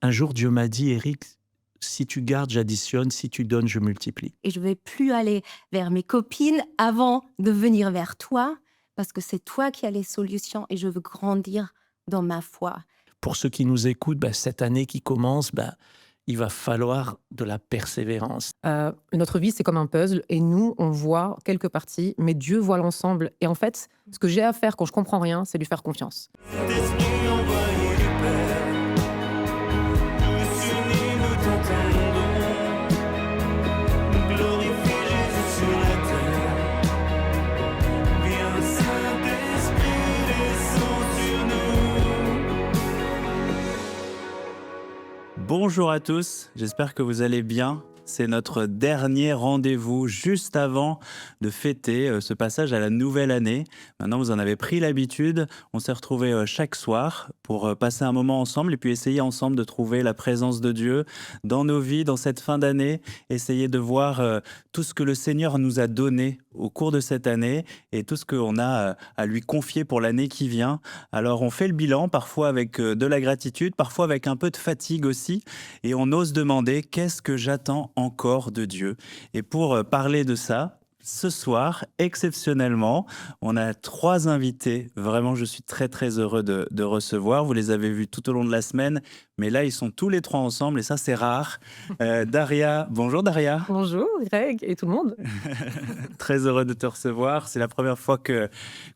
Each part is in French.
Un jour, Dieu m'a dit: «Éric, si tu gardes, j'additionne, si tu donnes, je multiplie». Et je vais plus aller vers mes copines avant de venir vers toi, parce que c'est toi qui as les solutions et je veux grandir dans ma foi. Pour ceux qui nous écoutent, cette année qui commence, il va falloir de la persévérance. Notre vie, c'est comme un puzzle et nous, on voit quelques parties, mais Dieu voit l'ensemble et en fait, ce que j'ai à faire quand je comprends rien, c'est lui faire confiance. Saint-Esprit envoyé du Père, tous unis nous t'entendons, glorifier Jésus sur la terre. Viens Saint-Esprit, descends sur nous. Bonjour à tous, j'espère que vous allez bien. C'est notre dernier rendez-vous juste avant de fêter ce passage à la nouvelle année. Maintenant, vous en avez pris l'habitude. On s'est retrouvés chaque soir pour passer un moment ensemble et puis essayer ensemble de trouver la présence de Dieu dans nos vies, dans cette fin d'année. Essayer de voir tout ce que le Seigneur nous a donné au cours de cette année et tout ce qu'on a à lui confier pour l'année qui vient. Alors, on fait le bilan, parfois avec de la gratitude, parfois avec un peu de fatigue aussi. Et on ose demander qu'est-ce que j'attends encore de Dieu. Et pour parler de ça, ce soir, exceptionnellement, on a 3 invités. Vraiment, je suis très très heureux de recevoir. Vous les avez vus tout au long de la semaine, mais là, ils sont tous les 3 ensemble et ça, c'est rare. Daria, bonjour Daria. Bonjour Greg et tout le monde. Très heureux de te recevoir. C'est la première fois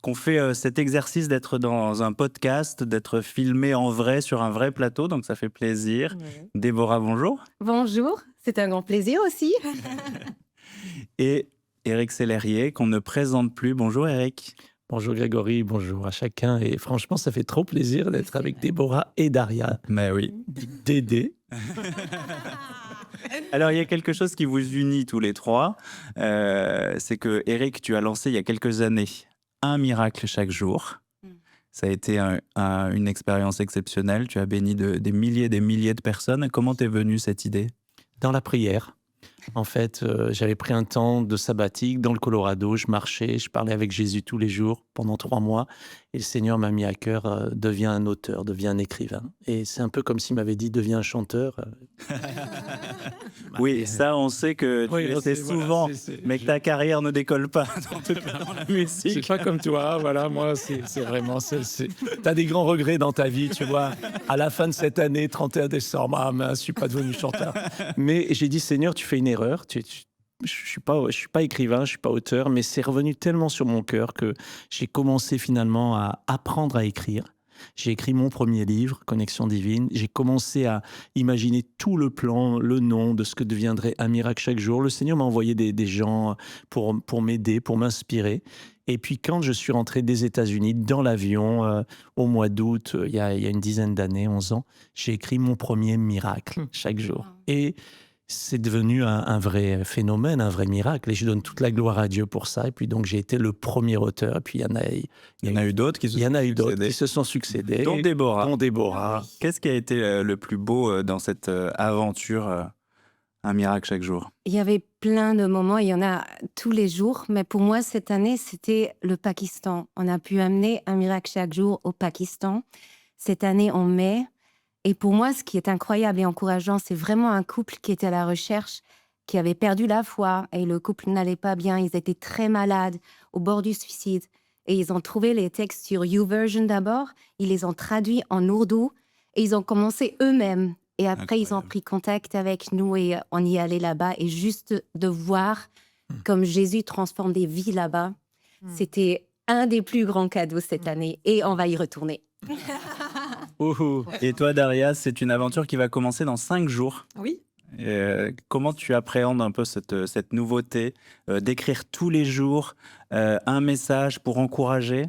qu'on fait cet exercice d'être dans un podcast, d'être filmé en vrai sur un vrai plateau, donc ça fait plaisir. Ouais. Déborah, bonjour. Bonjour, c'est un grand plaisir aussi. Et Éric Sellerier, qu'on ne présente plus. Bonjour Éric. Bonjour Grégory, bonjour à chacun. Et franchement, ça fait trop plaisir d'être avec Déborah et Daria. Mais oui. Dédé. Alors, il y a quelque chose qui vous unit tous les 3. C'est que, Éric, tu as lancé il y a quelques années un miracle chaque jour. Ça a été une expérience exceptionnelle. Tu as béni des milliers et des milliers de personnes. Comment t'es venue cette idée? Dans la prière. En fait, j'avais pris un temps de sabbatique dans le Colorado. Je marchais, je parlais avec Jésus tous les jours pendant 3 mois. Et le Seigneur m'a mis à cœur, deviens un auteur, deviens un écrivain. Et c'est un peu comme s'il m'avait dit, deviens un chanteur. Oui, ça, on sait que tu essaies souvent, mais que ta carrière ne décolle pas dans la musique. C'est pas comme toi, voilà, moi, c'est vraiment... T'as des grands regrets dans ta vie, tu vois. À la fin de cette année, 31 décembre, ah mince, je suis pas devenu chanteur. Mais j'ai dit, Seigneur, tu fais une erreur, je suis pas écrivain, je suis pas auteur, mais c'est revenu tellement sur mon cœur que j'ai commencé finalement à apprendre à écrire. J'ai écrit mon premier livre, Connexion divine. J'ai commencé à imaginer tout le plan, le nom de ce que deviendrait un miracle chaque jour. Le Seigneur m'a envoyé des gens pour m'aider, pour m'inspirer. Et puis quand je suis rentré des États-Unis dans l'avion au mois d'août, il y a une dizaine d'années, 11 ans, j'ai écrit mon premier miracle chaque jour. Et c'est devenu un vrai phénomène, un vrai miracle. Et je donne toute la gloire à Dieu pour ça. Et puis donc, j'ai été le premier auteur. Et puis, Il y en a eu d'autres qui se sont succédés. Dont Déborah. Dont Déborah. Qu'est-ce qui a été le plus beau dans cette aventure, un miracle chaque jour? Il y avait plein de moments, il y en a tous les jours, mais pour moi, cette année, c'était le Pakistan. On a pu amener un miracle chaque jour au Pakistan. Cette année, en mai. Et pour moi, ce qui est incroyable et encourageant, c'est vraiment un couple qui était à la recherche, qui avait perdu la foi et le couple n'allait pas bien. Ils étaient très malades, au bord du suicide. Et ils ont trouvé les textes sur YouVersion d'abord. Ils les ont traduits en ourdou et ils ont commencé eux-mêmes. Et après, ils ont Incroyable. pris contact avec nous et on y allait là-bas. Et juste de voir comme Jésus transforme des vies là-bas, c'était un des plus grands cadeaux cette année. Et on va y retourner. Ouhou. Et toi, Daria, c'est une aventure qui va commencer dans 5 jours. Oui. Comment tu appréhendes un peu cette nouveauté d'écrire tous les jours un message pour encourager?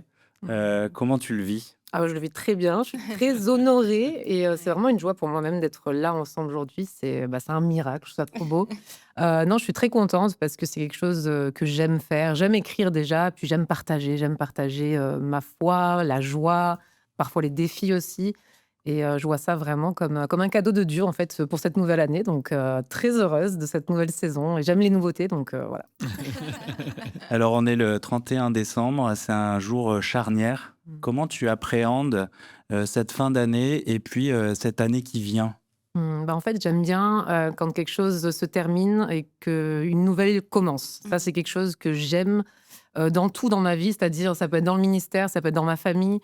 Comment tu le vis? Ah, je le vis très bien, je suis très honorée et c'est vraiment une joie pour moi-même d'être là ensemble aujourd'hui. C'est un miracle, je trouve ça trop beau. Non, je suis très contente parce que c'est quelque chose que j'aime faire. J'aime écrire déjà, puis j'aime partager. J'aime partager ma foi, la joie, parfois les défis aussi. Et je vois ça vraiment comme un cadeau de Dieu, en fait, pour cette nouvelle année. Donc, très heureuse de cette nouvelle saison. Et j'aime les nouveautés, donc voilà. Alors, on est le 31 décembre, c'est un jour charnière. Comment tu appréhendes cette fin d'année et puis cette année qui vient? En fait, j'aime bien quand quelque chose se termine et qu'une nouvelle commence. Ça, c'est quelque chose que j'aime dans tout dans ma vie, c'est-à-dire ça peut être dans le ministère, ça peut être dans ma famille.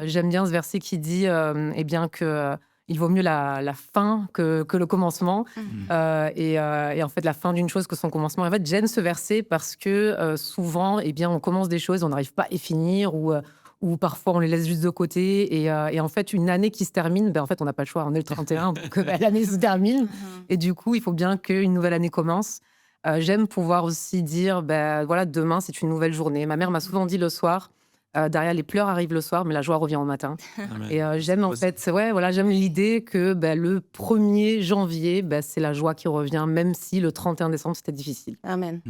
J'aime bien ce verset qui dit eh bien que il vaut mieux la fin que le commencement. Et en fait, la fin d'une chose que son commencement. En fait, j'aime ce verset parce que souvent, eh bien, on commence des choses, on n'arrive pas à y finir ou parfois on les laisse juste de côté. Et en fait, une année qui se termine, ben, en fait, on n'a pas le choix. On est le 31, donc l'année se termine. Et du coup, il faut bien qu'une nouvelle année commence. J'aime pouvoir aussi dire, ben voilà, demain, c'est une nouvelle journée. Ma mère m'a souvent dit le soir, derrière les pleurs arrivent le soir, mais la joie revient au matin. Amen. Et j'aime en fait, ouais, voilà, j'aime l'idée que le 1er janvier, c'est la joie qui revient, même si le 31 décembre, c'était difficile. Amen.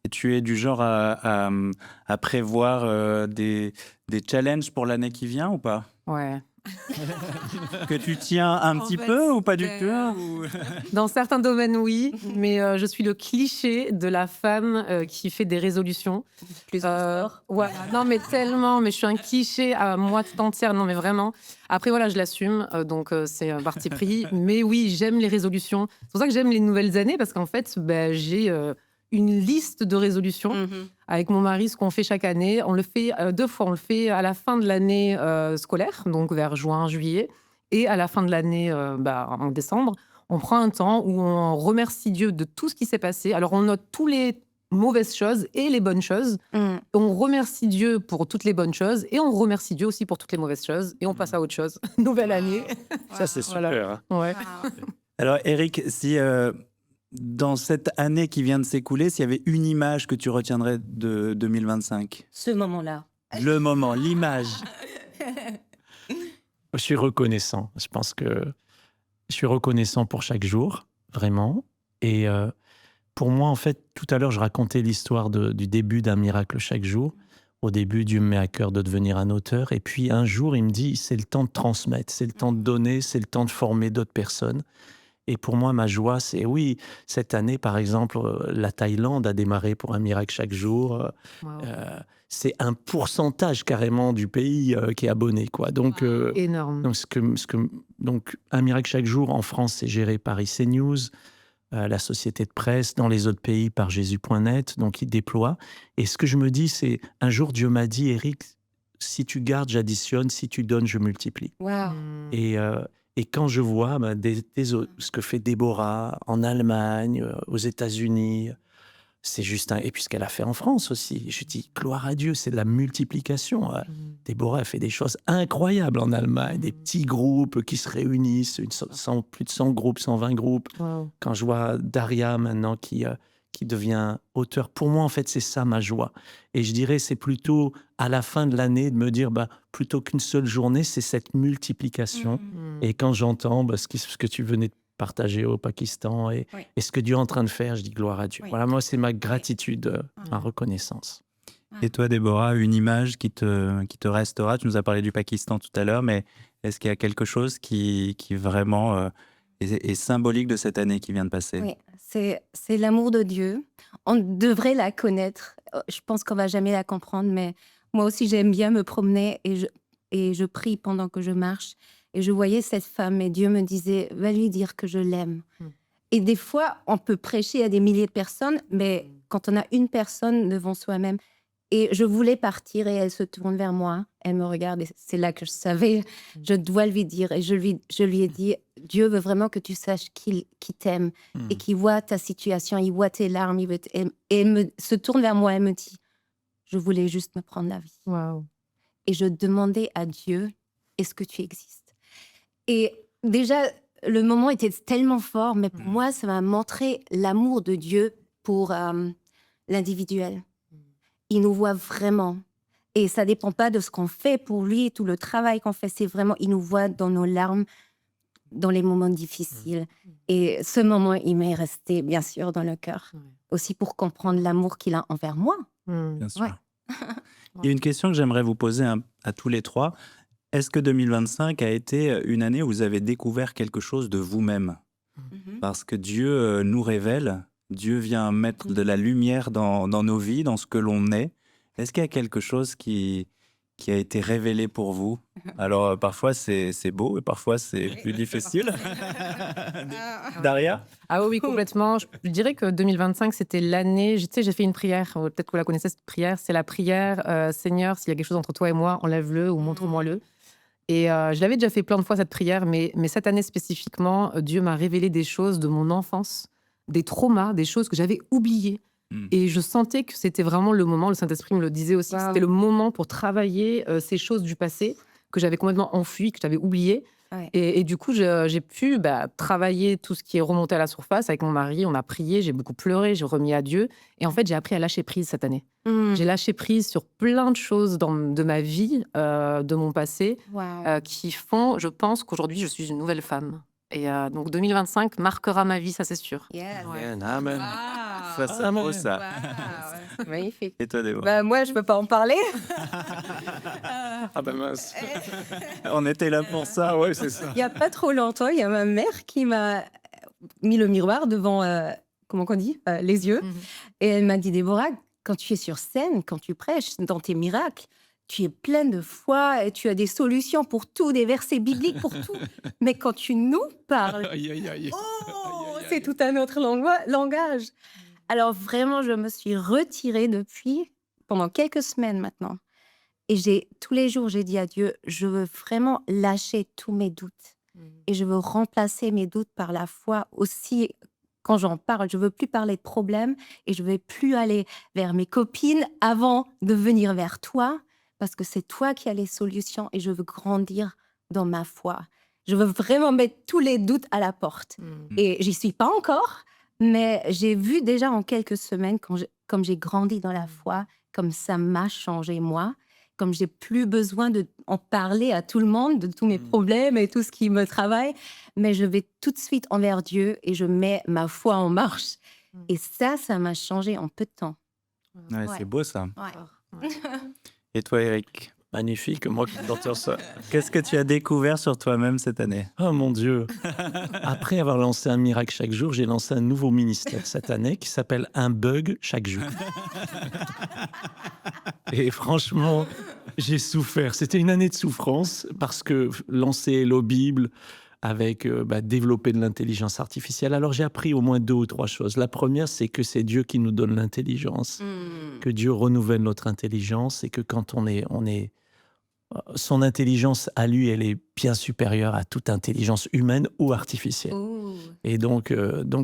Et tu es du genre à prévoir des challenges pour l'année qui vient ou pas? Ouais. Que tu tiens un petit peu ou pas du tout? Dans certains domaines, oui, mais je suis le cliché de la femme qui fait des résolutions. Plus de sport. Voilà. Non, mais tellement, mais je suis un cliché à moi tout entière. Non, mais vraiment. Après, voilà, je l'assume, donc c'est un parti pris. Mais oui, j'aime les résolutions. C'est pour ça que j'aime les nouvelles années, parce qu'en fait, j'ai une liste de résolutions avec mon mari, ce qu'on fait chaque année. On le fait 2 fois. On le fait à la fin de l'année scolaire, donc vers juin, juillet, et à la fin de l'année, en décembre. On prend un temps où on remercie Dieu de tout ce qui s'est passé. Alors, on note tous les mauvaises choses et les bonnes choses. On remercie Dieu pour toutes les bonnes choses et on remercie Dieu aussi pour toutes les mauvaises choses. Et on passe à autre chose. Nouvelle année. Ça, c'est super. Voilà. Hein. Ouais. Alors, Eric, si dans cette année qui vient de s'écouler, s'il y avait une image que tu retiendrais de 2025? Ce moment-là. Le moment, l'image. Je suis reconnaissant. Je pense que je suis reconnaissant pour chaque jour, vraiment. Et pour moi, en fait, tout à l'heure, je racontais l'histoire du début d'un miracle chaque jour. Au début, Dieu me met à cœur de devenir un auteur. Et puis, un jour, il me dit, c'est le temps de transmettre, c'est le temps de donner, c'est le temps de former d'autres personnes. Et pour moi, ma joie, c'est oui, cette année, par exemple, la Thaïlande a démarré pour un miracle chaque jour. Wow. C'est un pourcentage carrément du pays qui est abonné, quoi. Donc, Énorme. donc, un miracle chaque jour en France, c'est géré par IC News, la société de presse, dans les autres pays par Jésus.net, donc il déploie. Et ce que je me dis, c'est un jour, Dieu m'a dit, Eric, si tu gardes, j'additionne, si tu donnes, je multiplie. Waouh. Et quand je vois ce que fait Déborah en Allemagne, aux États-Unis, c'est juste et puis ce qu'elle a fait en France aussi. Je dis, gloire à Dieu, c'est de la multiplication. Déborah a fait des choses incroyables en Allemagne, des petits groupes qui se réunissent, plus de 100 groupes, 120 groupes. Wow. Quand je vois Daria maintenant qui devient auteur, pour moi, en fait, c'est ça ma joie. Et je dirais, c'est plutôt à la fin de l'année de me dire, plutôt qu'une seule journée, c'est cette multiplication. Et quand j'entends ce que tu venais de partager au Pakistan et ce que Dieu est en train de faire, je dis gloire à Dieu. Oui. Voilà, moi, c'est ma gratitude, ma reconnaissance. Et toi, Déborah, une image qui te restera? Tu nous as parlé du Pakistan tout à l'heure, mais est-ce qu'il y a quelque chose qui vraiment est symbolique de cette année qui vient de passer? Oui, c'est l'amour de Dieu. On devrait la connaître. Je pense qu'on va jamais la comprendre, mais moi aussi, j'aime bien me promener et je prie pendant que je marche. Et je voyais cette femme et Dieu me disait, va lui dire que je l'aime. Et des fois, on peut prêcher à des milliers de personnes, mais quand on a une personne devant soi-même, et je voulais partir et elle se tourne vers moi, elle me regarde et c'est là que je savais, je dois lui dire. Et je lui ai dit, Dieu veut vraiment que tu saches qu'il t'aime et qu'il voit ta situation, il voit tes larmes. Et elle se tourne vers moi, elle me dit, je voulais juste me prendre la vie. Wow. Et je demandais à Dieu, est-ce que tu existes? Et déjà, le moment était tellement fort, mais pour moi, ça m'a montré l'amour de Dieu pour l'individuel. Il nous voit vraiment. Et ça ne dépend pas de ce qu'on fait pour lui, tout le travail qu'on fait. C'est vraiment, il nous voit dans nos larmes, dans les moments difficiles. Et ce moment, il m'est resté, bien sûr, dans le cœur. Aussi pour comprendre l'amour qu'il a envers moi. Bien sûr. Ouais. Il y a une question que j'aimerais vous poser à tous les trois. Est-ce que 2025 a été une année où vous avez découvert quelque chose de vous-même? Parce que Dieu nous révèle, Dieu vient mettre de la lumière dans nos vies, dans ce que l'on est. Est-ce qu'il y a quelque chose qui qui a été révélé pour vous? Alors, parfois, c'est beau et parfois, c'est plus difficile. Daria? Ah oui, oui, complètement. Je dirais que 2025, c'était l'année. Tu sais, j'ai fait une prière. Peut-être que vous la connaissez, cette prière. C'est la prière Seigneur, s'il y a quelque chose entre toi et moi, enlève-le ou montre-moi-le. Et je l'avais déjà fait plein de fois, cette prière, mais cette année spécifiquement, Dieu m'a révélé des choses de mon enfance, des traumas, des choses que j'avais oubliées. Et je sentais que c'était vraiment le moment, le Saint-Esprit me le disait aussi, que Wow. c'était le moment pour travailler ces choses du passé que j'avais complètement enfuies, que j'avais oubliées. Ouais. Et du coup, j'ai pu travailler tout ce qui est remonté à la surface avec mon mari. On a prié, j'ai beaucoup pleuré, j'ai remis à Dieu. Et en fait, j'ai appris à lâcher prise cette année. Mm. J'ai lâché prise sur plein de choses de ma vie, de mon passé, Wow. qui font, je pense qu'aujourd'hui, je suis une nouvelle femme. Et donc 2025 marquera ma vie, ça c'est sûr. Yes. Ouais. Amen, amen. Ça, c'est beau, ça. Magnifique. Et toi, Déborah? Bah, moi, je peux pas en parler. Ah ben mince. On était là pour ça. Ah ouais, c'est ça. Il y a pas trop longtemps, il y a ma mère qui m'a mis le miroir devant, comment qu'on dit, les yeux. Et elle m'a dit, Déborah, quand tu es sur scène, quand tu prêches dans tes miracles, tu es pleine de foi et tu as des solutions pour tout, des versets bibliques pour tout. Mais quand tu nous parles, Aïe, aïe, aïe. oh, aïe, c'est aïe. tout un autre langage. Alors vraiment, je me suis retirée depuis pendant quelques semaines maintenant. Et tous les jours, j'ai dit à Dieu, je veux vraiment lâcher tous mes doutes. Et je veux remplacer mes doutes par la foi aussi. Quand j'en parle, je veux plus parler de problèmes et je vais plus aller vers mes copines avant de venir vers toi parce que c'est toi qui as les solutions et je veux grandir dans ma foi. Je veux vraiment mettre tous les doutes à la porte. Et j'y suis pas encore, mais j'ai vu déjà en quelques semaines, comme j'ai grandi dans la foi, comme ça m'a changé moi, comme j'ai plus besoin d'en parler à tout le monde, de tous mes problèmes et tout ce qui me travaille, mais je vais tout de suite envers Dieu et je mets ma foi en marche. Et ça m'a changé en peu de temps. Ouais, Ouais. c'est beau, ça. Ouais. Et toi, Eric? Magnifique, moi qui j'entends ça. Qu'est-ce que tu as découvert sur toi-même cette année? Oh mon Dieu. Après avoir lancé un miracle chaque jour, j'ai lancé un nouveau ministère cette année qui s'appelle Un bug chaque jour. Et franchement, j'ai souffert. C'était une année de souffrance parce que lancer Hello Bible avec développer de l'intelligence artificielle. Alors j'ai appris au moins 2 ou 3 choses. La première, c'est que c'est Dieu qui nous donne l'intelligence, que Dieu renouvelle notre intelligence et que quand on est son intelligence à lui, elle est bien supérieure à toute intelligence humaine ou artificielle. Ouh. Et donc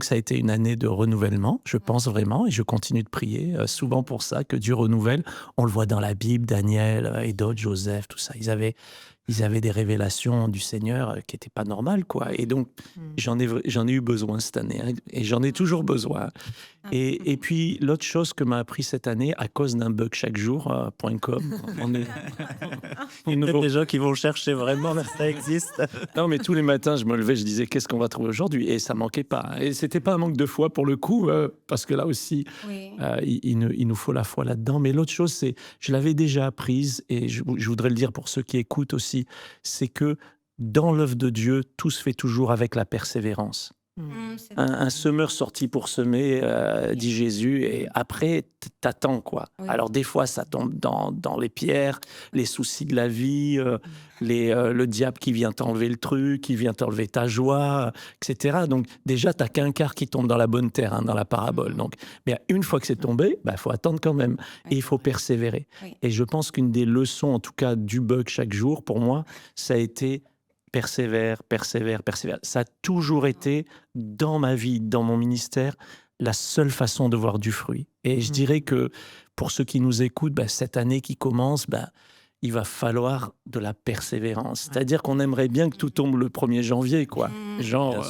ça a été une année de renouvellement, je pense vraiment, et je continue de prier souvent pour ça, que Dieu renouvelle. On le voit dans la Bible, Daniel et d'autres, Joseph, tout ça. Ils avaient des révélations du Seigneur qui n'étaient pas normales, quoi. Et donc, j'en ai eu besoin cette année, hein, et j'en ai toujours besoin. Et puis, l'autre chose que m'a appris cette année, à cause d'un bug chaque jour.com, Il y a des gens qui vont chercher vraiment, mais ça existe. Non, mais tous les matins, je me levais, je disais qu'est-ce qu'on va trouver aujourd'hui, et ça manquait pas. Et c'était pas un manque de foi pour le coup, parce que là aussi, Oui. il nous faut la foi là-dedans. Mais l'autre chose, c'est, je l'avais déjà apprise, et je voudrais le dire pour ceux qui écoutent aussi, c'est que dans l'œuvre de Dieu, tout se fait toujours avec la persévérance. C'est Un semeur sorti pour semer, dit Jésus, et après, t'attends, quoi. Oui. Alors, des fois, ça tombe dans les pierres, les soucis de la vie, le diable qui vient t'enlever le truc, qui vient t'enlever ta joie, etc. Donc, déjà, t'as qu'un quart qui tombe dans la bonne terre, hein, dans la parabole. Donc, mais une fois que c'est tombé, il faut attendre quand même. Et il faut persévérer. Oui. Et je pense qu'une des leçons, en tout cas, du bug chaque jour, pour moi, ça a été persévère. Ça a toujours été, dans ma vie, dans mon ministère, la seule façon de voir du fruit. Et je dirais que pour ceux qui nous écoutent, cette année qui commence, il va falloir de la persévérance. C'est-à-dire qu'on aimerait bien que tout tombe le 1er janvier, quoi. Genre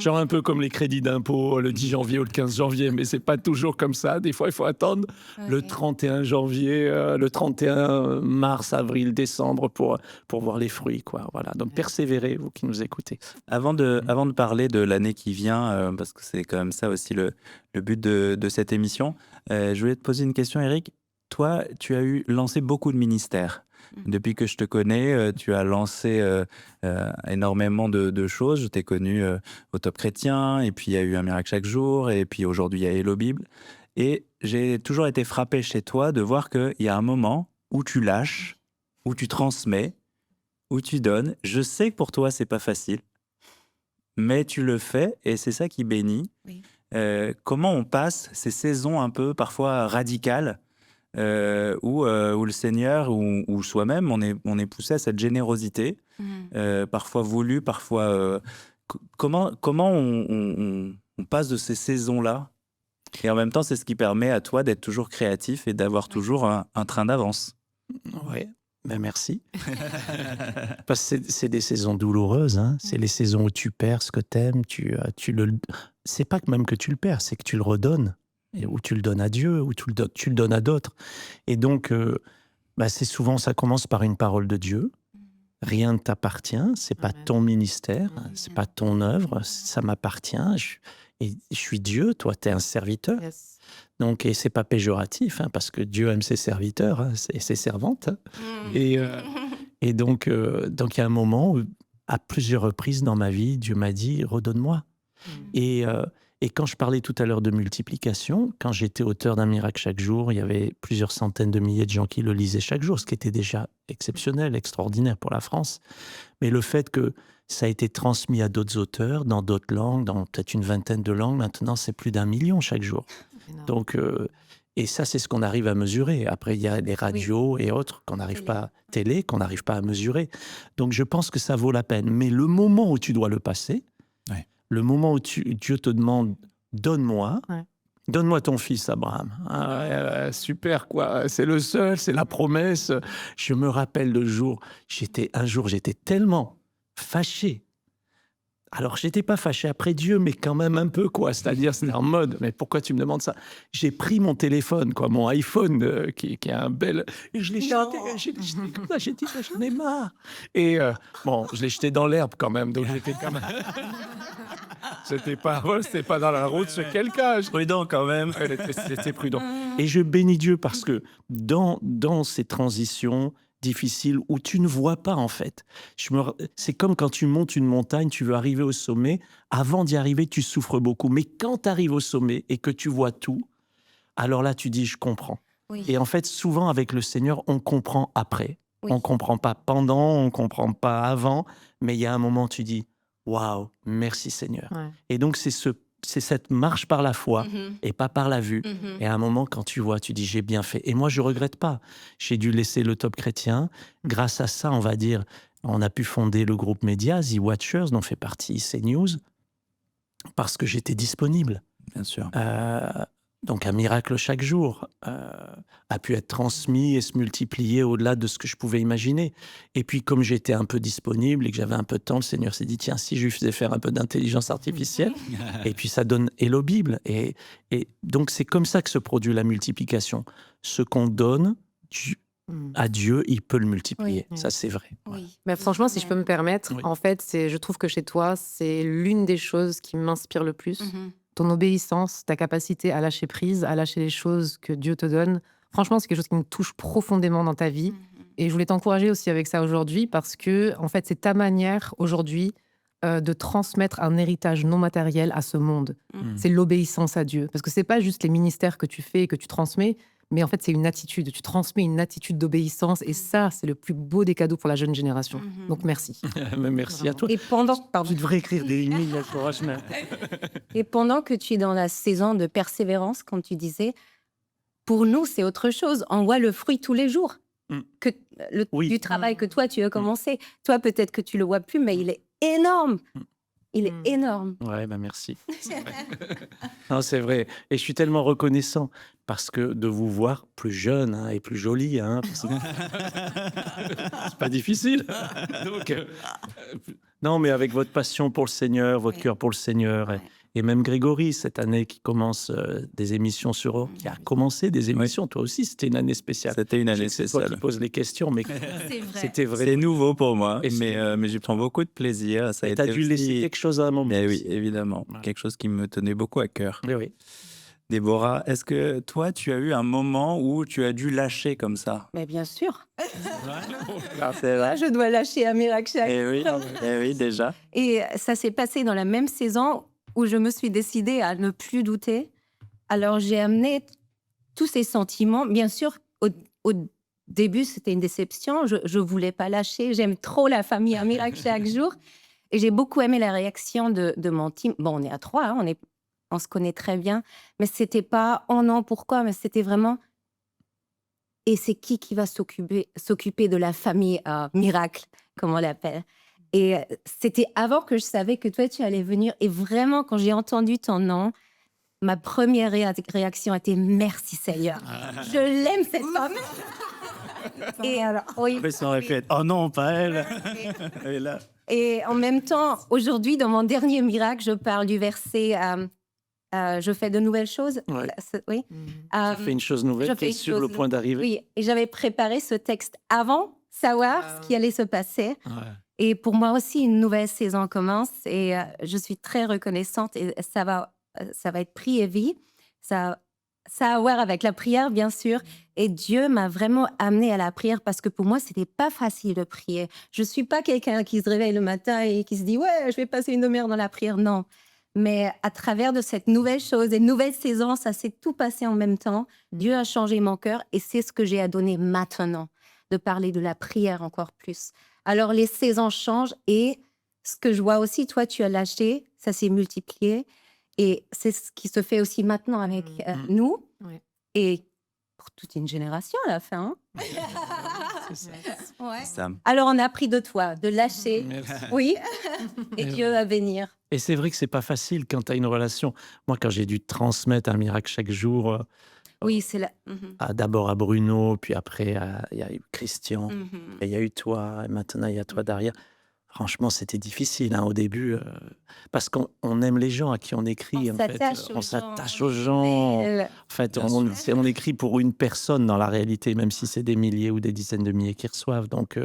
un peu comme les crédits d'impôt le 10 janvier ou le 15 janvier, mais c'est pas toujours comme ça. Des fois, il faut attendre le 31 janvier, le 31 mars, avril, décembre pour voir les fruits, quoi. Voilà. Donc, persévérez, vous qui nous écoutez. Avant de parler de l'année qui vient, parce que c'est quand même ça aussi le but de cette émission, je voulais te poser une question, Eric. Toi, tu as lancé beaucoup de ministères. Depuis que je te connais, tu as lancé énormément de choses. Je t'ai connu au Top Chrétien, et puis il y a eu Un miracle chaque jour, et puis aujourd'hui il y a Hello Bible. Et j'ai toujours été frappé chez toi de voir qu'il y a un moment où tu lâches où tu transmets, où tu donnes. Je sais que pour toi, c'est pas facile, mais tu le fais et c'est ça qui bénit. Oui. Comment on passe ces saisons un peu parfois radicales où le Seigneur ou soi-même, on est poussé à cette générosité, parfois voulue, parfois... comment on passe de ces saisons-là? Et en même temps, c'est ce qui permet à toi d'être toujours créatif et d'avoir toujours un train d'avance. Ouais, ben merci. Parce que c'est des saisons douloureuses, hein. C'est les saisons où tu perds ce que t'aimes, c'est pas que même que tu le perds, c'est que tu le redonnes, et où tu le donnes à Dieu, ou tu le donnes à d'autres. Et donc, c'est souvent, ça commence par une parole de Dieu. Rien ne t'appartient, c'est pas Amen. ton ministère, c'est pas ton œuvre, ça m'appartient. Et je suis Dieu, toi, t'es un serviteur. Yes. Donc, et c'est pas péjoratif, hein, parce que Dieu aime ses serviteurs, hein, ses servantes. Hein. Et donc, il y a un moment où, à plusieurs reprises dans ma vie, Dieu m'a dit, redonne-moi. Et quand je parlais tout à l'heure de multiplication, quand j'étais auteur d'un miracle chaque jour, il y avait plusieurs centaines de milliers de gens qui le lisaient chaque jour, ce qui était déjà exceptionnel, extraordinaire pour la France. Mais le fait que ça a été transmis à d'autres auteurs, dans d'autres langues, dans peut-être une vingtaine de langues, maintenant c'est plus d'1 million chaque jour. Énorme. Donc, et ça, c'est ce qu'on arrive à mesurer. Après, il y a les radios et autres qu'on n'arrive pas, télé, qu'on n'arrive pas à mesurer. Donc, je pense que ça vaut la peine. Mais le moment où tu dois le passer, Ouais. le moment où Dieu te demande, donne-moi, Ouais. donne-moi ton fils, Abraham. Ah, ouais, super, quoi. C'est le seul, c'est la promesse. Je me rappelle le jour, j'étais tellement fâché. Alors, j'étais pas fâché après Dieu, mais quand même un peu, quoi. C'est-à-dire, c'était en mode, mais pourquoi tu me demandes ça? J'ai pris mon téléphone, quoi, mon iPhone, qui est un bel... Et je l'ai jeté, comme ça, j'ai dit, j'en ai marre. Et bon, je l'ai jeté dans l'herbe quand même, donc j'étais quand même... C'était pas dans la route sur quelqu'un. Prudent quand même. C'était prudent. Et je bénis Dieu parce que dans ces transitions difficiles où tu ne vois pas, en fait, c'est comme quand tu montes une montagne, tu veux arriver au sommet. Avant d'y arriver, tu souffres beaucoup. Mais quand tu arrives au sommet et que tu vois tout, alors là, tu dis, je comprends. Oui. Et en fait, souvent, avec le Seigneur, on comprend après. Oui. On comprend pas pendant, on comprend pas avant. Mais il y a un moment, tu dis, waouh, merci Seigneur. Ouais. Et donc, c'est cette marche par la foi et pas par la vue. Et à un moment, quand tu vois, tu dis, j'ai bien fait. Et moi, je regrette pas. J'ai dû laisser le Top Chrétien. Grâce à ça, on va dire, on a pu fonder le groupe média, The Watchers, dont fait partie CNews, parce que j'étais disponible. Bien sûr. Donc, un miracle chaque jour a pu être transmis et se multiplier au-delà de ce que je pouvais imaginer. Et puis, comme j'étais un peu disponible et que j'avais un peu de temps, le Seigneur s'est dit, tiens, si je lui faisais faire un peu d'intelligence artificielle, et puis ça donne Hello Bible. Et donc, c'est comme ça que se produit la multiplication. Ce qu'on donne à Dieu, il peut le multiplier. Oui. Ça, c'est vrai. Oui. Mais franchement, si je peux me permettre, Oui. en fait, je trouve que chez toi, c'est l'une des choses qui m'inspire le plus. Ton obéissance, ta capacité à lâcher prise, à lâcher les choses que Dieu te donne. Franchement, c'est quelque chose qui me touche profondément dans ta vie. Et je voulais t'encourager aussi avec ça aujourd'hui parce que, en fait, c'est ta manière aujourd'hui de transmettre un héritage non matériel à ce monde. C'est l'obéissance à Dieu. Parce que c'est pas juste les ministères que tu fais et que tu transmets, mais en fait, c'est une attitude. Tu transmets une attitude d'obéissance et ça, c'est le plus beau des cadeaux pour la jeune génération. Donc, merci. Mais merci à toi. Et Tu devrais écrire des emails à Courage-Mère. Et pendant que tu es dans la saison de persévérance, comme tu disais, pour nous, c'est autre chose. On voit le fruit tous les jours Oui. du travail que toi, tu as commencé. Toi, peut-être que tu le vois plus, mais il est énorme. Il est énorme. Ouais, merci. Non, c'est vrai. Et je suis tellement reconnaissant parce que de vous voir plus jeune et plus jolie, parce que c'est pas difficile. Donc, non, mais avec votre passion pour le Seigneur, votre cœur pour le Seigneur, et même Grégory, cette année qui commence des émissions sur Europe, qui a commencé des émissions, toi aussi, c'était une année spéciale. C'était une année C'est toi spéciale. qui poses les questions, mais C'est vrai. c'était vrai. C'est nouveau pour moi, Et mais j'y prends beaucoup de plaisir. Ça a Et t'as été dû aussi- laisser quelque chose à un moment. Mais oui, aussi. évidemment. Ouais. Quelque chose qui me tenait beaucoup à cœur. Oui, oui. Déborah, est-ce que toi, tu as eu un moment où tu as dû lâcher comme ça? Mais bien sûr. C'est vrai. Je dois lâcher un miracle chaque Eh oui, déjà. Et ça s'est passé dans la même saison où je me suis décidée à ne plus douter. Alors, j'ai amené tous ces sentiments, bien sûr, au début, c'était une déception. Je voulais pas lâcher. J'aime trop la famille Un Miracle chaque jour. Et j'ai beaucoup aimé la réaction de mon team. Bon, on est à 3, hein, on se connaît très bien. Mais c'était pas « Oh non, pourquoi ?» Mais c'était vraiment « Et c'est qui va s'occuper de la famille Miracle ?» comme on l'appelle. Et c'était avant que je savais que toi, tu allais venir. Et vraiment, quand j'ai entendu ton nom, ma première réaction était « Merci Seigneur ». Je l'aime, cette femme. Et alors, oui. Après, ça aurait pu être oh non, pas elle. Et là, Et en même temps, aujourd'hui, dans mon dernier miracle, je parle du verset je fais de nouvelles choses. Ouais. Oui. Ça fait une chose nouvelle je qui fais est une sur le chose point d'arriver. Oui, et j'avais préparé ce texte avant savoir ce qui allait se passer. Ouais. Et pour moi aussi, une nouvelle saison commence et je suis très reconnaissante et ça va être pris et vie. Ça a à voir avec la prière, bien sûr. Et Dieu m'a vraiment amenée à la prière parce que pour moi, c'était pas facile de prier. Je suis pas quelqu'un qui se réveille le matin et qui se dit « Ouais, je vais passer une demi-heure dans la prière ». Non. Mais à travers de cette nouvelle chose, une nouvelle saison, ça s'est tout passé en même temps. Dieu a changé mon cœur et c'est ce que j'ai à donner maintenant, de parler de la prière encore plus. Alors, les saisons changent et ce que je vois aussi, toi, tu as lâché, ça s'est multiplié. Et c'est ce qui se fait aussi maintenant avec nous Ouais. et pour toute une génération à la fin. C'est ça. Ouais. ça. Alors, on a appris de toi, de lâcher. Merci. Oui. Et Dieu va bénir. Et c'est vrai que c'est pas facile quand tu as une relation. Moi, quand j'ai dû transmettre Un Miracle chaque jour, Oui, c'est là. d'abord à Bruno, puis après, il y a eu Christian, Mhm. et il y a eu toi, et maintenant il y a toi derrière. Franchement, c'était difficile au début, parce qu'on aime les gens à qui on écrit. On En fait, s'attache aux on gens. s'attache aux gens. Elle- En fait, Bien on écrit pour une personne dans la réalité, même si c'est des milliers ou des dizaines de milliers qui reçoivent. Donc,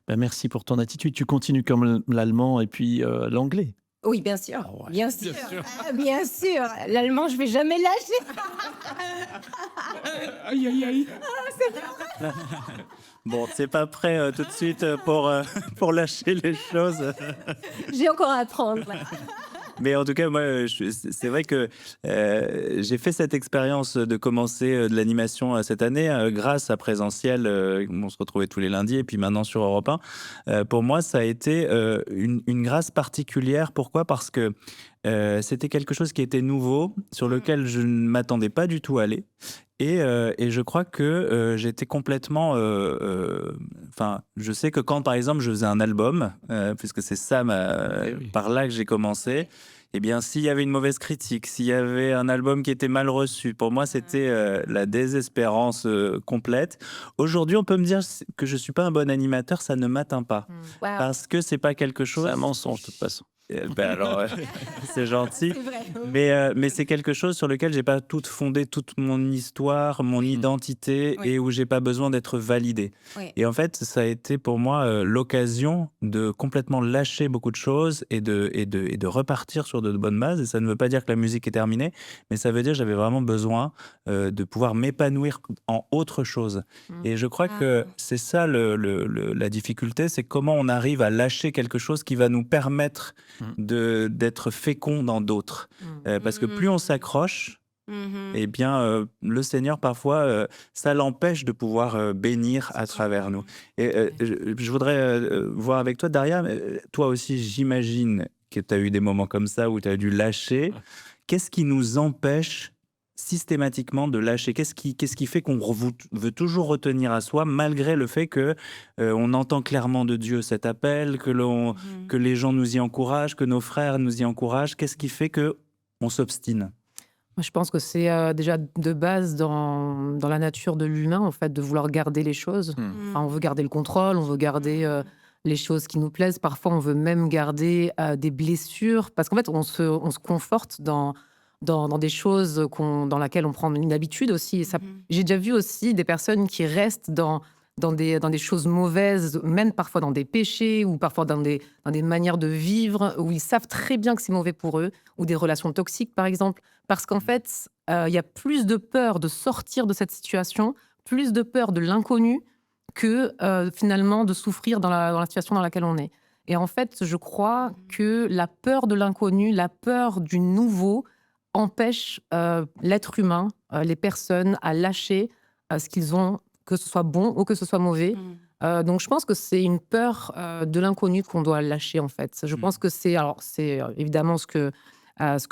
merci pour ton attitude. Tu continues comme l'allemand et puis l'anglais. Oui, bien sûr. Ah ouais, Bien sûr. Bien sûr. L'allemand, je vais jamais lâcher. Aïe, aïe, aïe. Bon, c'est pas prêt tout de suite pour lâcher les choses. J'ai encore à apprendre. Là. Mais en tout cas, moi, c'est vrai que j'ai fait cette expérience de commencer de l'animation cette année grâce à Présentiel. On se retrouvait tous les lundis et puis maintenant sur Europe 1. Pour moi, ça a été une grâce particulière. Pourquoi ? Parce que c'était quelque chose qui était nouveau, sur lequel je ne m'attendais pas du tout à aller. Et je crois que j'étais complètement... Enfin, je sais que quand, par exemple, je faisais un album, puisque c'est ça oui. par là que j'ai commencé, eh bien, s'il y avait une mauvaise critique, s'il y avait un album qui était mal reçu, pour moi, c'était la désespérance complète. Aujourd'hui, on peut me dire que je ne suis pas un bon animateur, ça ne m'atteint pas. Wow. Parce que c'est pas quelque chose... C'est un mensonge, de toute façon. Ben alors, c'est gentil. C'est vrai. Mais c'est quelque chose sur lequel j'ai pas fondé toute mon histoire, mon identité Oui. et où j'ai pas besoin d'être validé. Oui. Et en fait, ça a été pour moi l'occasion de complètement lâcher beaucoup de choses et de repartir sur de bonnes bases. Et ça ne veut pas dire que la musique est terminée, mais ça veut dire que j'avais vraiment besoin de pouvoir m'épanouir en autre chose. Et je crois que c'est ça la difficulté, c'est comment on arrive à lâcher quelque chose qui va nous permettre d'être fécond dans d'autres. Parce que plus on s'accroche, eh bien, le Seigneur, parfois, ça l'empêche de pouvoir bénir à travers nous. Et je voudrais voir avec toi, Daria, toi aussi, j'imagine que tu as eu des moments comme ça où tu as dû lâcher. Qu'est-ce qui nous empêche systématiquement de lâcher? Qu'est-ce qui fait qu'on veut toujours retenir à soi, malgré le fait que on entend clairement de Dieu cet appel, que les gens nous y encouragent, que nos frères nous y encouragent? Qu'est-ce qui fait que on s'obstine? Moi, je pense que c'est déjà de base dans la nature de l'humain, en fait, de vouloir garder les choses. Enfin, on veut garder le contrôle, on veut garder les choses qui nous plaisent. Parfois, on veut même garder des blessures, parce qu'en fait, on se conforte dans des choses dans lesquelles on prend une habitude aussi. Et ça, j'ai déjà vu aussi des personnes qui restent dans des choses mauvaises, même parfois dans des péchés ou parfois dans des manières de vivre où ils savent très bien que c'est mauvais pour eux, ou des relations toxiques, par exemple. Parce qu'en fait, il y a plus de peur de sortir de cette situation, plus de peur de l'inconnu que finalement de souffrir dans la situation dans laquelle on est. Et en fait, je crois que la peur de l'inconnu, la peur du nouveau empêche l'être humain, les personnes à lâcher ce qu'ils ont que ce soit bon ou que ce soit mauvais. Donc je pense que c'est une peur de l'inconnu qu'on doit lâcher en fait. Je pense que c'est évidemment ce que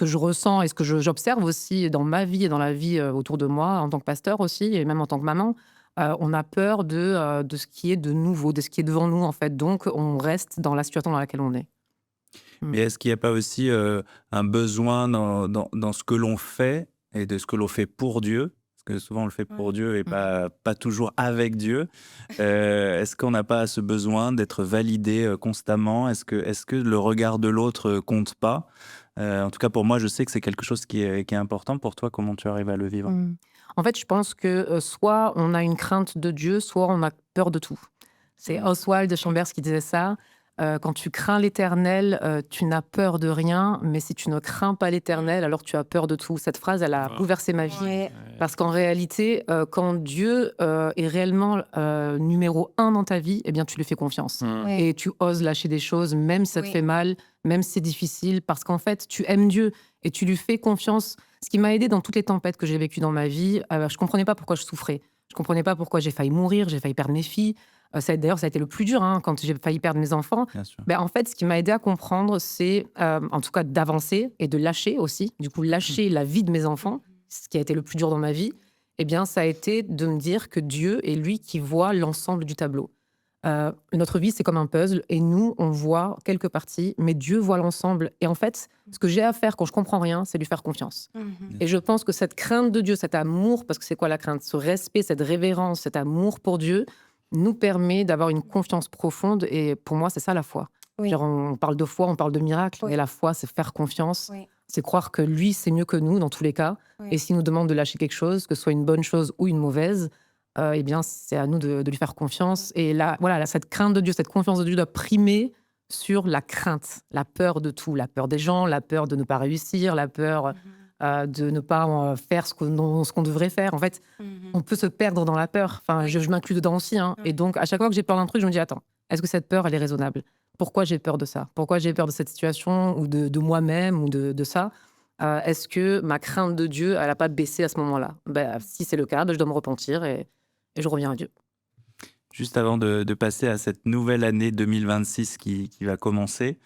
je ressens et ce que j'observe aussi dans ma vie et dans la vie autour de moi en tant que pasteur aussi et même en tant que maman. On a peur de ce qui est de nouveau, de ce qui est devant nous en fait. Donc on reste dans la situation dans laquelle on est. Mais est-ce qu'il n'y a pas aussi un besoin dans ce que l'on fait et de ce que l'on fait pour Dieu? Parce que souvent on le fait pour Dieu et pas toujours avec Dieu. Est-ce qu'on n'a pas ce besoin d'être validé constamment? Est-ce que le regard de l'autre compte pas? En tout cas pour moi, je sais que c'est quelque chose qui est important. Pour toi, comment tu arrives à le vivre? En fait, je pense que soit on a une crainte de Dieu, soit on a peur de tout. C'est Oswald de Chambers qui disait ça. Quand tu crains l'Éternel, tu n'as peur de rien, mais si tu ne crains pas l'Éternel, alors tu as peur de tout. Cette phrase, elle a bouleversé ma vie. Ouais. Parce qu'en réalité, quand Dieu est réellement numéro 1 dans ta vie, eh bien, tu lui fais confiance. Ouais. Et tu oses lâcher des choses, même si ça te Oui. fait mal, même si c'est difficile, parce qu'en fait, tu aimes Dieu et tu lui fais confiance. Ce qui m'a aidé dans toutes les tempêtes que j'ai vécues dans ma vie, je comprenais pas pourquoi je souffrais. Je comprenais pas pourquoi j'ai failli mourir, j'ai failli perdre mes filles. D'ailleurs, ça a été le plus dur quand j'ai failli perdre mes enfants. Bien sûr. En fait, ce qui m'a aidé à comprendre, c'est en tout cas d'avancer et de lâcher aussi. Du coup, lâcher la vie de mes enfants, ce qui a été le plus dur dans ma vie, eh bien, ça a été de me dire que Dieu est lui qui voit l'ensemble du tableau. Notre vie, c'est comme un puzzle et nous, on voit quelques parties, mais Dieu voit l'ensemble. Et en fait, ce que j'ai à faire quand je comprends rien, c'est lui faire confiance. Et je pense que cette crainte de Dieu, cet amour, parce que c'est quoi la crainte? Ce respect, cette révérence, cet amour pour Dieu, nous permet d'avoir une confiance profonde. Et pour moi, c'est ça la foi. Oui. Genre, on parle de foi, on parle de miracle, Oui. mais la foi, c'est faire confiance. Oui. C'est croire que lui, c'est mieux que nous dans tous les cas. Oui. Et s'il nous demande de lâcher quelque chose, que ce soit une bonne chose ou une mauvaise, eh bien, c'est à nous de lui faire confiance. Et là, voilà, cette crainte de Dieu, cette confiance de Dieu doit primer sur la crainte, la peur de tout, la peur des gens, la peur de ne pas réussir, la peur de ne pas faire ce qu'on devrait faire. En fait, on peut se perdre dans la peur. Enfin, je m'inclus dedans aussi. Et donc, à chaque fois que j'ai peur d'un truc, je me dis, attends, est-ce que cette peur, elle est raisonnable? Pourquoi j'ai peur de ça? Pourquoi j'ai peur de cette situation ou de moi-même ou de ça? Est-ce que ma crainte de Dieu, elle n'a pas baissé à ce moment-là? Si c'est le cas, je dois me repentir et je reviens à Dieu. Juste avant de passer à cette nouvelle année 2026 qui va commencer,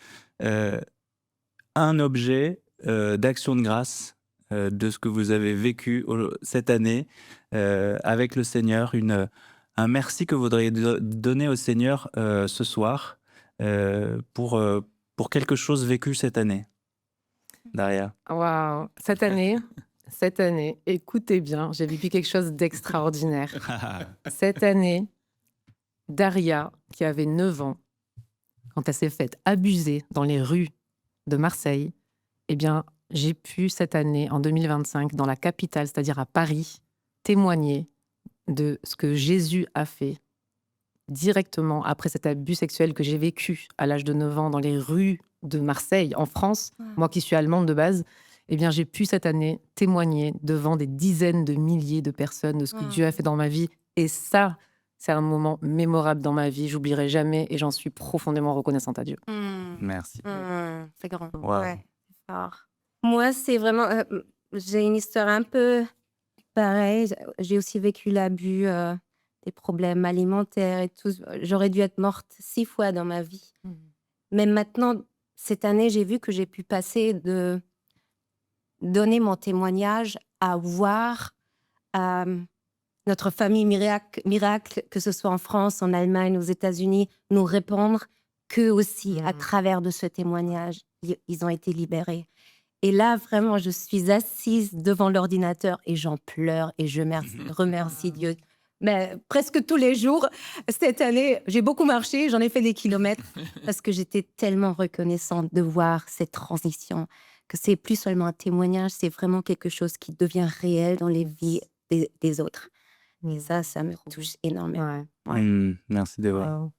un objet d'action de grâce de ce que vous avez vécu cette année avec le Seigneur, un merci que vous voudriez donner au Seigneur ce soir pour quelque chose vécu cette année. Daria. Waouh! Cette année, écoutez bien, j'ai vécu quelque chose d'extraordinaire. Cette année, Daria, qui avait 9 ans, quand elle s'est faite abuser dans les rues de Marseille, eh bien, j'ai pu cette année, en 2025, dans la capitale, c'est-à-dire à Paris, témoigner de ce que Jésus a fait directement après cet abus sexuel que j'ai vécu à l'âge de 9 ans dans les rues de Marseille, en France. Moi qui suis allemande de base, eh bien, j'ai pu cette année témoigner devant des dizaines de milliers de personnes de ce que Dieu a fait dans ma vie. Et ça, c'est un moment mémorable dans ma vie. J'oublierai jamais et j'en suis profondément reconnaissante à Dieu. Merci. C'est grand. Wow. Ouais, c'est fort. Moi, c'est vraiment... j'ai une histoire un peu pareille. J'ai aussi vécu l'abus, des problèmes alimentaires et tout. J'aurais dû être morte 6 fois dans ma vie. Mais maintenant, cette année, j'ai vu que j'ai pu passer de donner mon témoignage à voir notre famille miracle, que ce soit en France, en Allemagne, aux États-Unis, nous répondre qu'eux aussi, à travers de ce témoignage, ils ont été libérés. Et là, vraiment, je suis assise devant l'ordinateur et j'en pleure et je remercie Dieu. Mais presque tous les jours, cette année, j'ai beaucoup marché, j'en ai fait des kilomètres parce que j'étais tellement reconnaissante de voir cette transition, que c'est plus seulement un témoignage, c'est vraiment quelque chose qui devient réel dans les vies des autres. Et ça me touche énormément. Merci Déborah. Wow.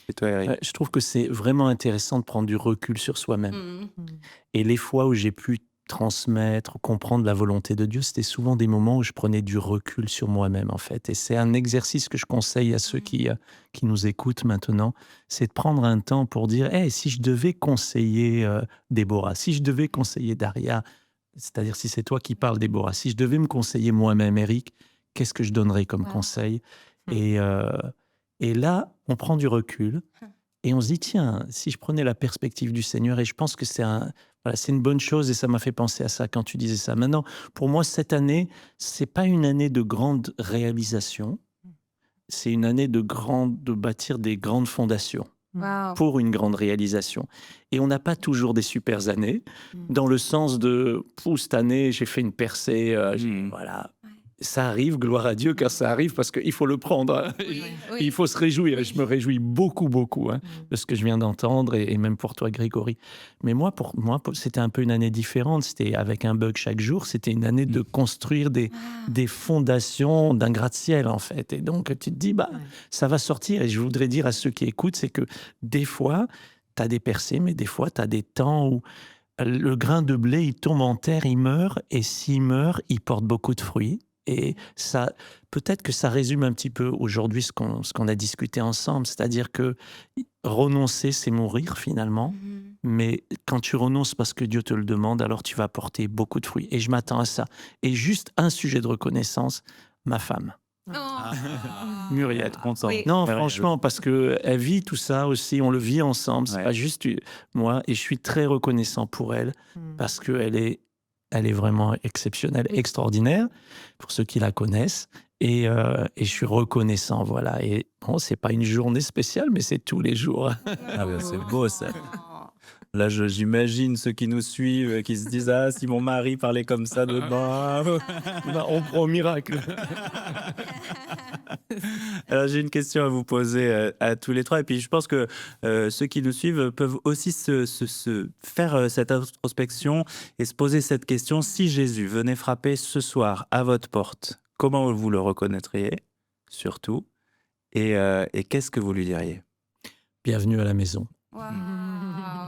Et toi, Eric? Je trouve que c'est vraiment intéressant de prendre du recul sur soi-même. Et les fois où j'ai pu transmettre, comprendre la volonté de Dieu, c'était souvent des moments où je prenais du recul sur moi-même, en fait. Et c'est un exercice que je conseille à ceux qui nous écoutent maintenant, c'est de prendre un temps pour dire hey, si je devais conseiller Déborah, si je devais conseiller Daria, c'est-à-dire si c'est toi qui parles, Déborah, si je devais me conseiller moi-même, Eric, qu'est-ce que je donnerais comme conseil? Et, euh, et là, on prend du recul et on se dit, tiens, si je prenais la perspective du Seigneur, et je pense que voilà, c'est une bonne chose et ça m'a fait penser à ça quand tu disais ça. Maintenant, pour moi, cette année, c'est pas une année de grande réalisation, c'est une année de bâtir des grandes fondations Wow. pour une grande réalisation. Et on n'a pas toujours des super années, dans le sens de, cette année, j'ai fait une percée, voilà. Ouais. Ça arrive, gloire à Dieu, car ça arrive, parce qu'il faut le prendre. Hein. Oui. Il faut se réjouir. Je me réjouis beaucoup, beaucoup hein, Mm. de ce que je viens d'entendre, et même pour toi, Grégory. Mais moi, c'était un peu une année différente. C'était avec un bug chaque jour. C'était une année de construire des fondations d'un gratte-ciel, en fait. Et donc, tu te dis, Ouais. ça va sortir. Et je voudrais dire à ceux qui écoutent, c'est que des fois, tu as des percées, mais des fois, tu as des temps où le grain de blé, il tombe en terre, il meurt. Et s'il meurt, il porte beaucoup de fruits. Et ça, peut-être que ça résume un petit peu aujourd'hui ce qu'on a discuté ensemble. C'est-à-dire que renoncer, c'est mourir finalement. Mhm. Mais quand tu renonces parce que Dieu te le demande, alors tu vas porter beaucoup de fruits. Et je m'attends à ça. Et juste un sujet de reconnaissance, ma femme. Muriel. Être content. Oui. Non, Ouais, franchement, parce qu'elle vit tout ça aussi, on le vit ensemble. C'est Ouais. pas juste moi. Et je suis très reconnaissant pour elle Mm. parce qu'elle est vraiment exceptionnelle, Oui. extraordinaire, pour ceux qui la connaissent. Et je suis reconnaissant, voilà. Et bon, c'est pas une journée spéciale, mais c'est tous les jours. Ah ben, c'est beau, ça. Oh. Là, j'imagine ceux qui nous suivent, qui se disent « Ah, si mon mari parlait comme ça dedans... On prend au miracle. Alors, j'ai une question à vous poser à tous les trois. Et puis, je pense que ceux qui nous suivent peuvent aussi se faire cette introspection et se poser cette question. Si Jésus venait frapper ce soir à votre porte, comment vous le reconnaîtriez, surtout, et qu'est-ce que vous lui diriez? Bienvenue à la maison. Wow.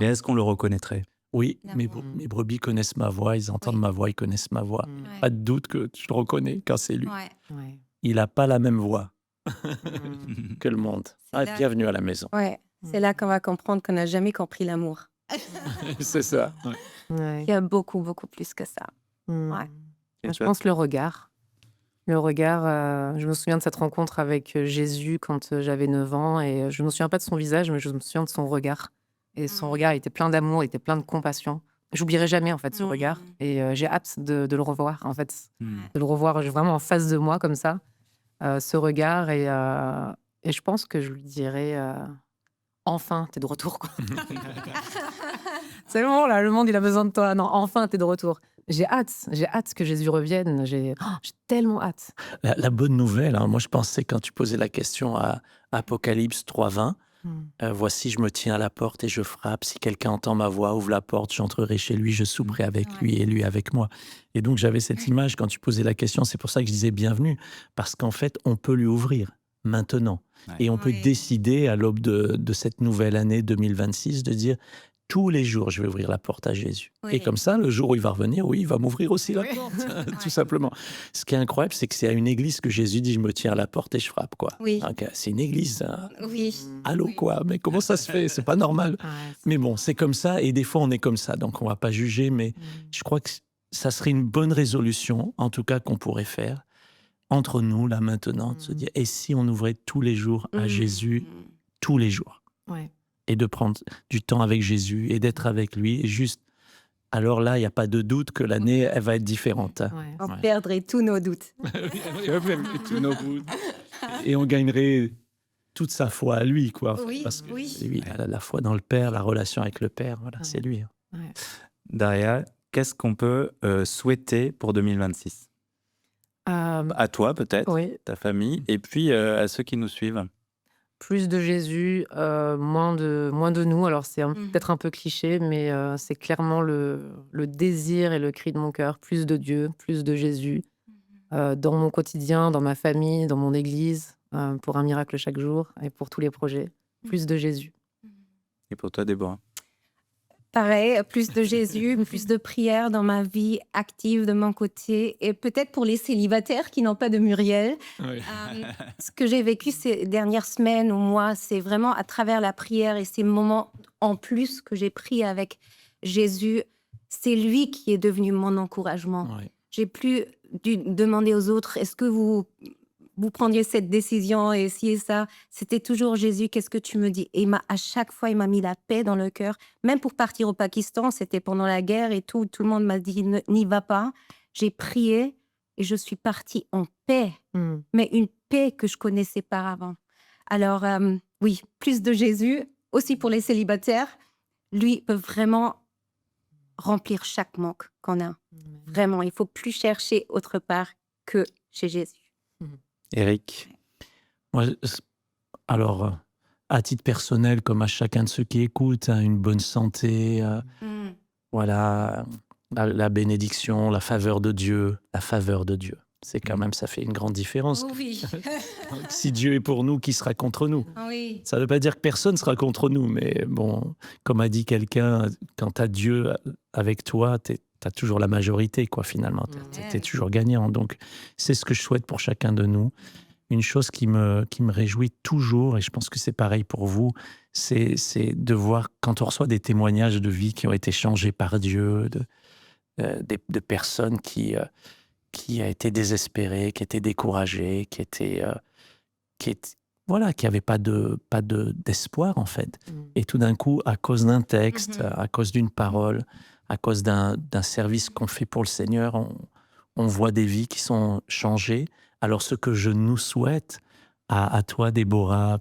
Et est-ce qu'on le reconnaîtrait? Oui, D'amour. mes brebis connaissent ma voix, ils entendent Oui. ma voix, ils connaissent ma voix. Mm. Ouais. Pas de doute que je le reconnais quand c'est lui. Ouais. Ouais. Il n'a pas la même voix Mm. que le monde. C'est là- Bienvenue à la maison. Ouais. C'est là qu'on va comprendre qu'on n'a jamais compris l'amour. C'est ça. Ouais. Il y a beaucoup, beaucoup plus que ça. Mm. Ouais. Et Je toi? pense le regard. Le regard, je me souviens de cette rencontre avec Jésus quand j'avais 9 ans et je ne me souviens pas de son visage, mais je me souviens de son regard. Et son Mm. regard était plein d'amour, il était plein de compassion. J'oublierai jamais en fait ce Mm. regard et j'ai hâte de le revoir en fait, Hmm. de le revoir vraiment en face de moi comme ça, ce regard et je pense que je lui dirais enfin t'es de retour quoi. C'est bon là, le monde il a besoin de toi. Non, enfin t'es de retour. J'ai hâte que Jésus revienne. J'ai tellement hâte. La bonne nouvelle, hein, moi je pensais quand tu posais la question à Apocalypse 3:20, voici je me tiens à la porte et je frappe. Si quelqu'un entend ma voix, ouvre la porte, j'entrerai chez lui, je souperai avec Ouais. lui et lui avec moi. Et donc j'avais cette image quand tu posais la question, c'est pour ça que je disais bienvenue, parce qu'en fait on peut lui ouvrir maintenant. Ouais. Et on peut Oui. décider à l'aube de cette nouvelle année 2026 de dire tous les jours je vais ouvrir la porte à Jésus. Oui. Et comme ça, le jour où il va revenir, oui, il va m'ouvrir aussi la Oui. porte, Ouais. tout simplement. Ce qui est incroyable, c'est que c'est à une église que Jésus dit je me tiens à la porte et je frappe, quoi. Oui. Donc, c'est une église, hein. Oui. Allô, Oui. quoi. Mais comment ça se fait? C'est pas normal. Ouais, Mais bon, c'est comme ça, et des fois on est comme ça, donc on va pas juger, mais je crois que ça serait une bonne résolution, en tout cas qu'on pourrait faire entre nous, là maintenant, de se dire, et si on ouvrait tous les jours à Mm. Jésus, tous les jours, ouais. et de prendre du temps avec Jésus, et d'être avec lui, et juste, alors là, il n'y a pas de doute que l'année, elle va être différente. Hein. Ouais. On Ouais. perdrait tous nos doutes. Tous nos doutes. Et on gagnerait toute sa foi à lui, quoi. Oui, Parce que oui. lui, la foi dans le Père, la relation avec le Père, voilà, Ouais. c'est lui. Hein. Ouais. Daria, qu'est-ce qu'on peut souhaiter pour 2026? À toi, peut-être, Oui, ta famille, et puis à ceux qui nous suivent. plus de Jésus, moins de nous. Alors c'est Mhm. peut-être un peu cliché, mais c'est clairement le désir et le cri de mon cœur. Plus de Dieu, plus de Jésus, dans mon quotidien, dans ma famille, dans mon église, pour un miracle chaque jour et pour tous les projets. Plus de Jésus. Et pour toi, Déborah? Pareil, plus de Jésus, plus de prières dans ma vie active de mon côté. Et peut-être pour les célibataires qui n'ont pas de Muriel, ce que j'ai vécu ces dernières semaines ou mois, c'est vraiment à travers la prière et ces moments en plus que j'ai pris avec Jésus. C'est lui qui est devenu mon encouragement. Ouais. J'ai plus dû demander aux autres, est-ce que vous vous prendriez cette décision et ci et ça. C'était toujours Jésus, qu'est-ce que tu me dis? Et à chaque fois, il m'a mis la paix dans le cœur. Même pour partir au Pakistan, c'était pendant la guerre et tout le monde m'a dit n'y va pas. J'ai prié et je suis partie en paix, Mm. mais une paix que je connaissais pas avant. Alors, oui, plus de Jésus, aussi pour les célibataires. Lui peut vraiment remplir chaque manque qu'on a. Vraiment, il faut plus chercher autre part que chez Jésus. Eric. Moi, alors, à titre personnel, comme à chacun de ceux qui écoutent, hein, une bonne santé, voilà, la bénédiction, la faveur de Dieu, la faveur de Dieu. C'est quand même, ça fait une grande différence. Oh oui. Si Dieu est pour nous, qui sera contre nous? Oui. Ça ne veut pas dire que personne sera contre nous, mais bon, comme a dit quelqu'un, quand tu as Dieu avec toi, tu as toujours la majorité, quoi, finalement. Tu es toujours gagnant. Donc, c'est ce que je souhaite pour chacun de nous. Une chose qui me réjouit toujours, et je pense que c'est pareil pour vous, c'est de voir quand on reçoit des témoignages de vie qui ont été changés par Dieu, de personnes qui étaient désespérées, qui étaient découragées, voilà, qui n'avaient pas d'espoir, en fait. Et tout d'un coup, à cause d'un texte, à cause d'une parole, à cause d'un service qu'on fait pour le Seigneur, on voit des vies qui sont changées. Alors, ce que je nous souhaite à toi, Déborah,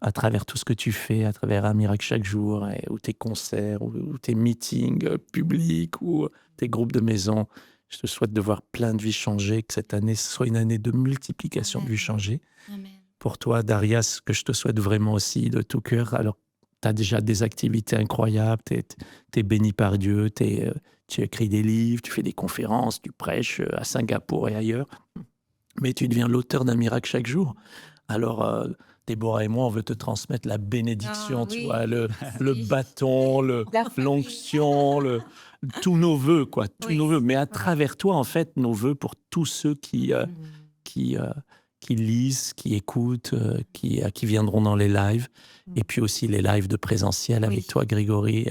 à travers tout ce que tu fais, à travers Un Miracle chaque jour, ou tes concerts, ou tes meetings publics, ou tes groupes de maison, je te souhaite de voir plein de vies changer, que cette année soit une année de multiplication de vies changées. Amen. Pour toi, Darius, que je te souhaite vraiment aussi de tout cœur. Alors, tu as déjà des activités incroyables, tu es béni par Dieu, tu écris des livres, tu fais des conférences, tu prêches à Singapour et ailleurs. Mais tu deviens l'auteur d'un miracle chaque jour. Alors, Déborah et moi, on veut te transmettre la bénédiction, tu vois, le bâton, l'onction, tous nos vœux, quoi, tous nos vœux. Mais à travers toi, en fait, nos vœux pour tous ceux qui lisent, qui écoutent, qui viendront dans les lives, et puis aussi les lives de présentiel avec toi, Grégory,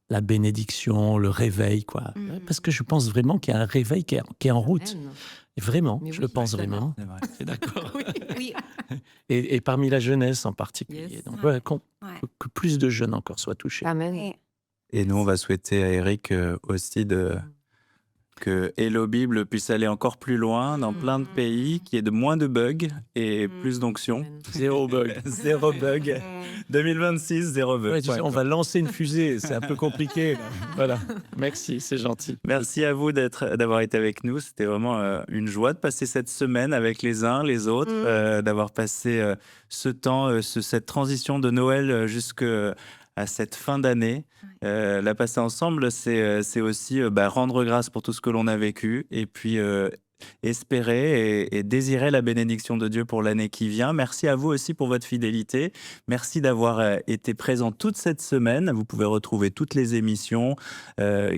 la bénédiction, le réveil, quoi. Parce que je pense vraiment qu'il y a un réveil qui est en route. Amen. Vraiment, Mais je oui, le pense vraiment. vraiment. C'est vrai. T'es d'accord? Oui. Et parmi la jeunesse en particulier. Yes. Donc, Ouais. que plus de jeunes encore soient touchés. Amen. Oui. Et nous, on va souhaiter à Eric aussi que Hello Bible puisse aller encore plus loin dans plein de pays, qu'il y ait de moins de bugs et plus d'onction. Amen. Zéro bug. Zéro bug. 2026, zéro bug. Ouais, tu sais, on va lancer une fusée, c'est un peu compliqué. Là. Voilà. Merci, c'est gentil. Merci à vous d'avoir été avec nous. C'était vraiment une joie de passer cette semaine avec les uns, les autres, d'avoir passé ce temps, cette transition de Noël jusqu'à cette fin d'année. La passer ensemble, c'est aussi rendre grâce pour tout ce que l'on a vécu et puis espérer et désirer la bénédiction de Dieu pour l'année qui vient. Merci à vous aussi pour votre fidélité. Merci d'avoir été présent toute cette semaine. Vous pouvez retrouver toutes les émissions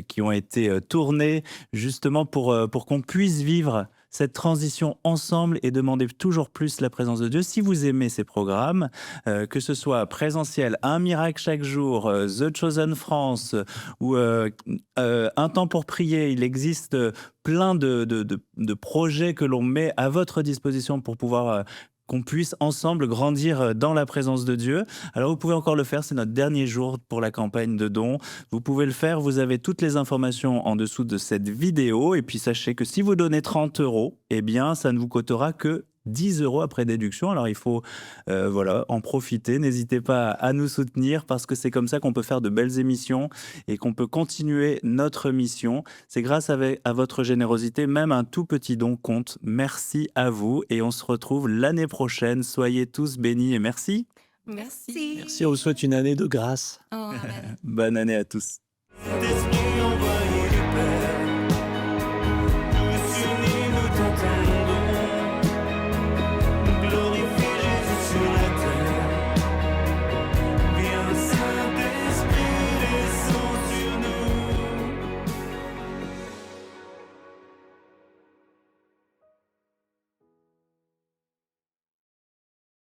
qui ont été tournées justement pour qu'on puisse vivre cette transition ensemble et demander toujours plus la présence de Dieu. Si vous aimez ces programmes, que ce soit présentiel, Un Miracle chaque jour, The Chosen France ou Un temps pour prier, il existe plein de projets que l'on met à votre disposition pour pouvoir qu'on puisse ensemble grandir dans la présence de Dieu. Alors vous pouvez encore le faire, c'est notre dernier jour pour la campagne de dons. Vous pouvez le faire, vous avez toutes les informations en dessous de cette vidéo. Et puis sachez que si vous donnez 30 €, eh bien ça ne vous coûtera que 10 € après déduction. Alors il faut en profiter. N'hésitez pas à nous soutenir parce que c'est comme ça qu'on peut faire de belles émissions et qu'on peut continuer notre mission. C'est grâce à votre générosité, même un tout petit don compte. Merci à vous et on se retrouve l'année prochaine. Soyez tous bénis et merci. Merci. Merci, on vous souhaite une année de grâce. Oh, amen. Bonne année à tous. Saint-Esprit,